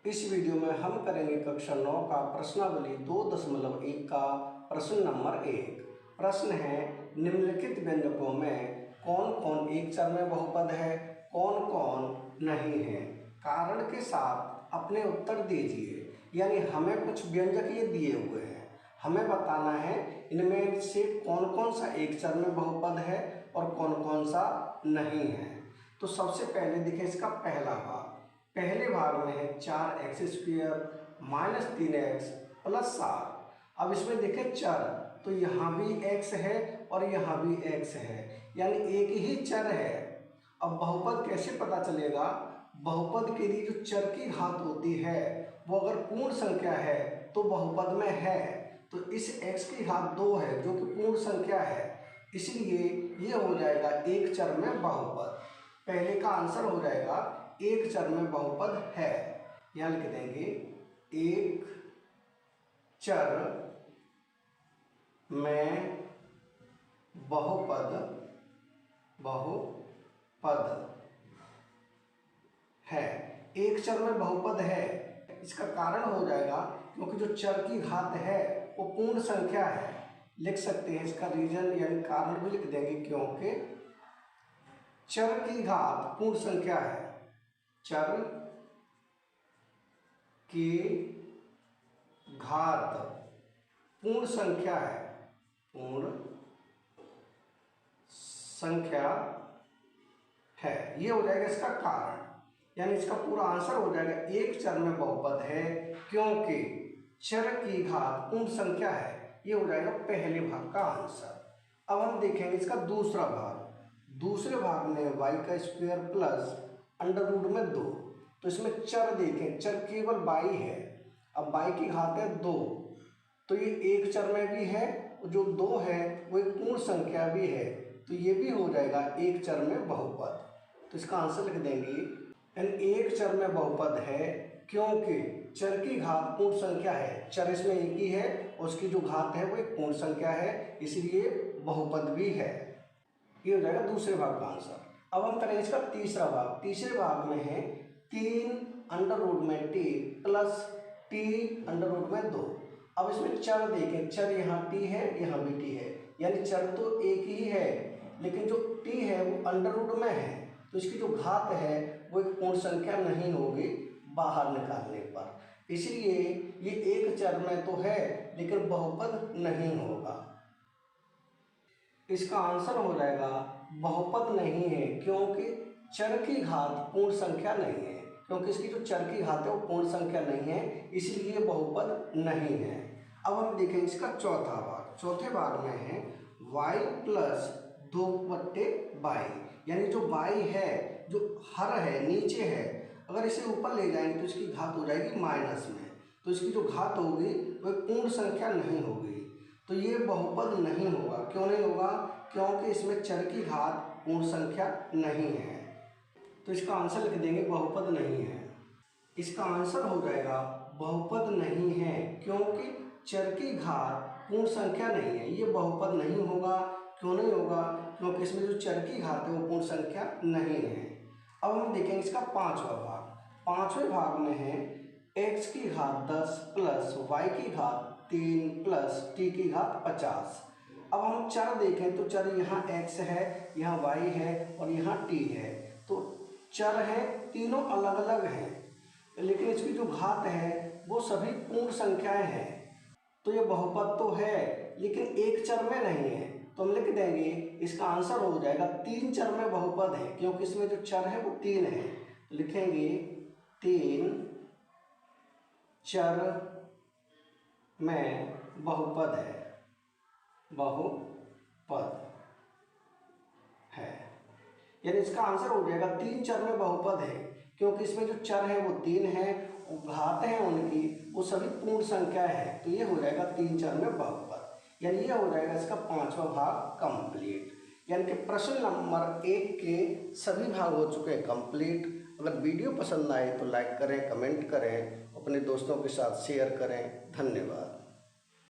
इस वीडियो में हम करेंगे कक्षा 9 का प्रश्नावली 2.1 का प्रश्न नंबर 1। प्रश्न है, निम्नलिखित व्यंजकों में कौन कौन एक चर में बहुपद है, कौन कौन नहीं है। कारण के साथ अपने उत्तर दीजिए। यानी हमें कुछ व्यंजक ये दिए हुए हैं, हमें बताना है इनमें से कौन कौन सा एक चर में बहुपद है और कौन कौन सा नहीं है। तो सबसे पहले देखिए इसका पहला भाग। पहले भाग में है 4x² माइनस 3x प्लस 7। अब इसमें देखें चर, तो यहाँ भी x है और यहाँ भी x है, यानी एक ही चर है। अब बहुपद कैसे पता चलेगा? बहुपद के लिए जो चर की घात होती है वो अगर पूर्ण संख्या है तो बहुपद में है। तो इस x की घात 2 है जो कि पूर्ण संख्या है, इसलिए ये हो जाएगा एक चर में बहुपद। पहले का आंसर हो जाएगा एक चर में बहुपद है। यहाँ लिख देंगे एक चर में बहुपद है। एक चर में बहुपद है, इसका कारण हो जाएगा क्योंकि जो चर की घात है वो पूर्ण संख्या है। लिख सकते हैं इसका रीजन यानी कारण भी लिख देंगे, क्योंकि चर की घात पूर्ण संख्या है। चर की घात पूर्ण संख्या है, पूर्ण संख्या है, ये हो जाएगा इसका कारण। यानी इसका पूरा आंसर हो जाएगा एक चर में बहुपद है क्योंकि चर की घात पूर्ण संख्या है। ये हो जाएगा पहले भाग का आंसर। अब हम देखेंगे इसका दूसरा भाग। दूसरे भाग में y² प्लस √2। तो इसमें चर देखें, चर केवल y है। अब y की घात है 2, तो ये एक चर में भी है, जो 2 है वो एक पूर्ण संख्या भी है, तो ये भी हो जाएगा एक चर में बहुपद। तो इसका आंसर लिख देंगे यानी एक चर में बहुपद है क्योंकि चर की घात पूर्ण संख्या है। चर इसमें एक ही है, उसकी जो घात है वो एक पूर्ण संख्या है, इसलिए बहुपद भी है। ये हो जाएगा दूसरे भाग का आंसर। अब हम करेंगे इसका तीसरा भाग। तीसरे भाग में है 3√t प्लस t√2। अब इसमें चर देखें, चर यहाँ t है यहाँ भी t है, यानी चर तो एक ही है, लेकिन जो t है वो √2 में है, तो इसकी जो घात है वो एक पूर्ण संख्या नहीं होगी बाहर निकालने पर, इसलिए ये एक चर में तो है लेकिन बहुपद नहीं होगा। इसका आंसर हो जाएगा बहुपद नहीं है क्योंकि चर की घात पूर्ण संख्या नहीं है, क्योंकि इसकी जो चर की घात है वो पूर्ण संख्या नहीं है, इसलिए बहुपद नहीं है। अब हम देखेंगे इसका चौथा भाग। चौथे भाग में है y प्लस 2/y, यानी जो y है जो हर है नीचे है, अगर इसे ऊपर ले जाएंगे तो इसकी घात हो जाएगी माइनस में, तो इसकी जो घात होगी वो एक पूर्ण संख्या नहीं होगी, तो ये बहुपद नहीं होगा। क्यों नहीं होगा? क्योंकि इसमें चर की घात पूर्ण संख्या नहीं है। तो इसका आंसर लिख देंगे बहुपद नहीं है। इसका आंसर हो जाएगा बहुपद नहीं है क्योंकि चर की घात पूर्ण संख्या नहीं है, ये बहुपद नहीं होगा। क्यों नहीं होगा? क्योंकि इसमें जो चर की घात है वो पूर्ण संख्या नहीं है। अब हम देखेंगे इसका पांचवा भाग। पांचवें भाग में है x की घात 10 प्लस y की घात 3 प्लस t की घात 50। अब हम चर देखें तो चर यहाँ x है, यहाँ y है और यहाँ t है, तो चर है तीनों अलग अलग हैं, लेकिन इसकी जो घात है वो सभी पूर्ण संख्याएं हैं, तो ये बहुपद तो है लेकिन एक चर में नहीं है। तो हम लिख देंगे इसका आंसर हो जाएगा 3 चर में बहुपद है क्योंकि इसमें जो चर है वो 3 है, तो लिखेंगे 3 चर में बहुपद है, बहुपद है, यानी इसका आंसर हो जाएगा 3 चर में बहुपद है क्योंकि इसमें जो चर है वो 3 है, घात है उनकी वो सभी पूर्ण संख्या है, तो ये हो जाएगा 3 चर में बहुपद। यानी ये हो जाएगा इसका पांचवा भाग कंप्लीट। यानी कि प्रश्न नंबर 1 के सभी भाग हो चुके हैं कंप्लीट। अगर वीडियो पसंद आए तो लाइक करें, कमेंट करें, अपने दोस्तों के साथ शेयर करें। धन्यवाद।